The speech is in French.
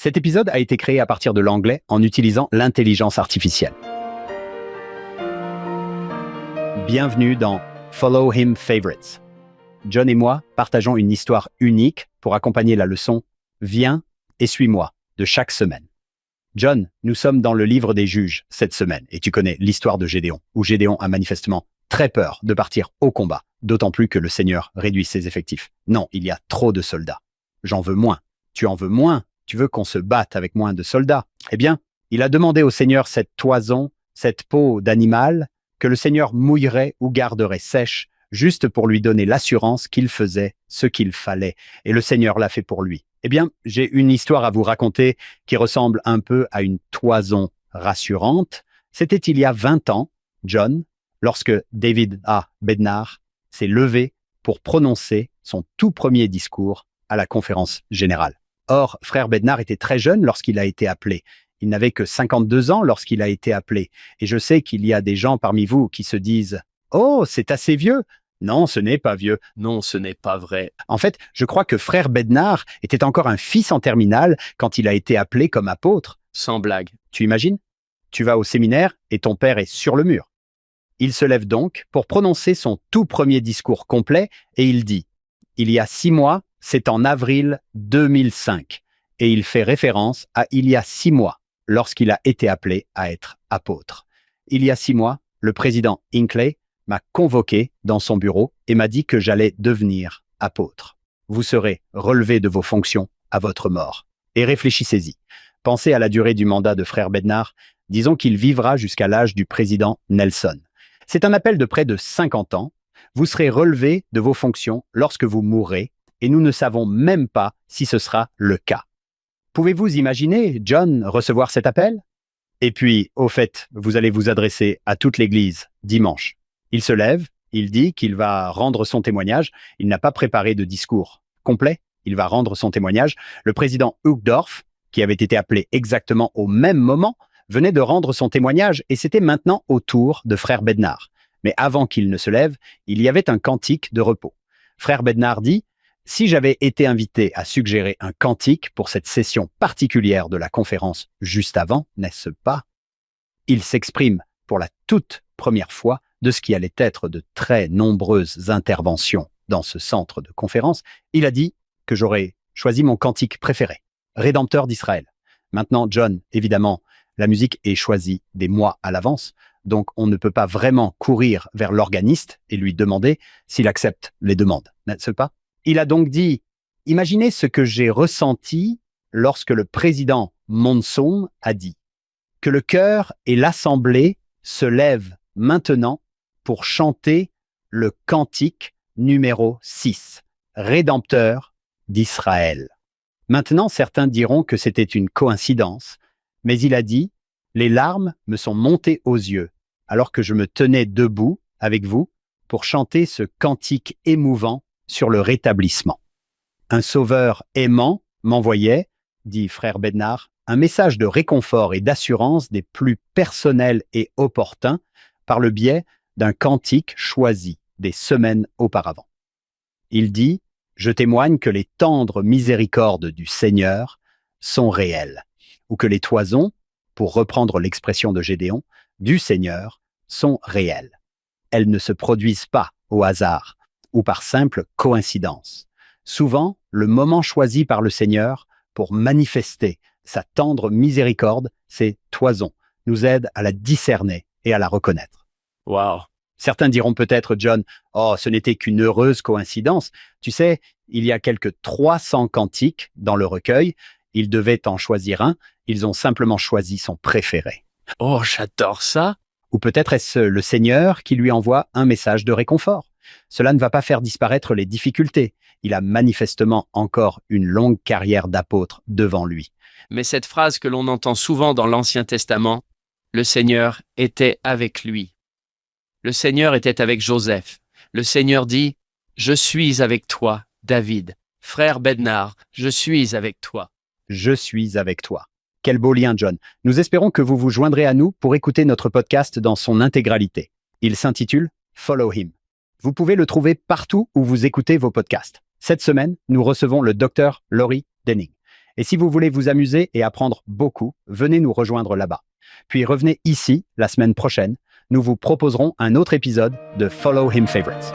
Cet épisode a été créé à partir de l'anglais en utilisant l'intelligence artificielle. Bienvenue dans Follow Him Favorites. John et moi partageons une histoire unique pour accompagner la leçon « Viens et suis-moi » de chaque semaine. John, nous sommes dans le livre des juges cette semaine et tu connais l'histoire de Gédéon, où Gédéon a manifestement très peur de partir au combat, d'autant plus que le Seigneur réduit ses effectifs. Non, il y a trop de soldats. J'en veux moins. Tu en veux moins? Tu veux qu'on se batte avec moins de soldats? Eh bien, il a demandé au Seigneur cette toison, cette peau d'animal, que le Seigneur mouillerait ou garderait sèche, juste pour lui donner l'assurance qu'il faisait ce qu'il fallait. Et le Seigneur l'a fait pour lui. Eh bien, j'ai une histoire à vous raconter qui ressemble un peu à une toison rassurante. C'était il y a 20 ans, John, lorsque David A. Bednar s'est levé pour prononcer son tout premier discours à la conférence générale. Or, frère Bednar était très jeune lorsqu'il a été appelé. Il n'avait que 52 ans lorsqu'il a été appelé. Et je sais qu'il y a des gens parmi vous qui se disent « Oh, c'est assez vieux !» Non, ce n'est pas vieux. Non, ce n'est pas vrai. En fait, je crois que frère Bednar était encore un fils en terminale quand il a été appelé comme apôtre. Sans blague. Tu imagines? Tu vas au séminaire et ton père est sur le mur. Il se lève donc pour prononcer son tout premier discours complet et il dit « Il y a 6 mois, c'est en avril 2005. » Et il fait référence à il y a 6 mois, lorsqu'il a été appelé à être apôtre. Il y a 6 mois, le président Hinckley m'a convoqué dans son bureau et m'a dit que j'allais devenir apôtre. Vous serez relevé de vos fonctions à votre mort. Et réfléchissez-y. Pensez à la durée du mandat de frère Bednar. Disons qu'il vivra jusqu'à l'âge du président Nelson. C'est un appel de près de 50 ans. Vous serez relevé de vos fonctions lorsque vous mourrez et nous ne savons même pas si ce sera le cas. Pouvez-vous imaginer John recevoir cet appel? Et puis, au fait, vous allez vous adresser à toute l'Église dimanche. Il se lève, il dit qu'il va rendre son témoignage. Il n'a pas préparé de discours complet. Il va rendre son témoignage. Le président Uchtdorf, qui avait été appelé exactement au même moment, venait de rendre son témoignage et c'était maintenant au tour de frère Bednar. Mais avant qu'il ne se lève, il y avait un cantique de repos. Frère Bednar dit « Si j'avais été invité à suggérer un cantique pour cette session particulière de la conférence juste avant, n'est-ce pas ?» Il s'exprime pour la toute première fois de ce qui allait être de très nombreuses interventions dans ce centre de conférence. Il a dit que j'aurais choisi mon cantique préféré, Rédempteur d'Israël. Maintenant, John, évidemment, la musique est choisie des mois à l'avance, donc on ne peut pas vraiment courir vers l'organiste et lui demander s'il accepte les demandes, n'est-ce pas? Il a donc dit « Imaginez ce que j'ai ressenti lorsque le président Monson a dit que le chœur et l'assemblée se lèvent maintenant pour chanter le cantique numéro 6, Rédempteur d'Israël. » Maintenant, certains diront que c'était une coïncidence, mais il a dit « Les larmes me sont montées aux yeux alors que je me tenais debout avec vous pour chanter ce cantique émouvant sur le rétablissement. Un sauveur aimant m'envoyait, dit frère Bednar, un message de réconfort et d'assurance des plus personnels et opportuns par le biais d'un cantique choisi des semaines auparavant. Il dit « Je témoigne que les tendres miséricordes du Seigneur sont réelles, ou que les toisons, pour reprendre l'expression de Gédéon, du Seigneur sont réelles. Elles ne se produisent pas au hasard ou par simple coïncidence. Souvent, le moment choisi par le Seigneur pour manifester sa tendre miséricorde, ces toisons, nous aide à la discerner et à la reconnaître. » Wow. Certains diront peut-être, John, « Oh, ce n'était qu'une heureuse coïncidence. Tu sais, il y a quelques 300 cantiques dans le recueil. Ils devaient en choisir un. Ils ont simplement choisi son préféré. » Oh, j'adore ça. Ou peut-être est-ce le Seigneur qui lui envoie un message de réconfort. Cela ne va pas faire disparaître les difficultés. Il a manifestement encore une longue carrière d'apôtre devant lui. Mais cette phrase que l'on entend souvent dans l'Ancien Testament, le Seigneur était avec lui. Le Seigneur était avec Joseph. Le Seigneur dit « Je suis avec toi, David. Frère Bednar, je suis avec toi. » Je suis avec toi. Quel beau lien, John. Nous espérons que vous vous joindrez à nous pour écouter notre podcast dans son intégralité. Il s'intitule « Follow Him ». Vous pouvez le trouver partout où vous écoutez vos podcasts. Cette semaine, nous recevons le Dr Laurie Denning. Et si vous voulez vous amuser et apprendre beaucoup, venez nous rejoindre là-bas. Puis revenez ici la semaine prochaine. Nous vous proposerons un autre épisode de Follow Him Favorites.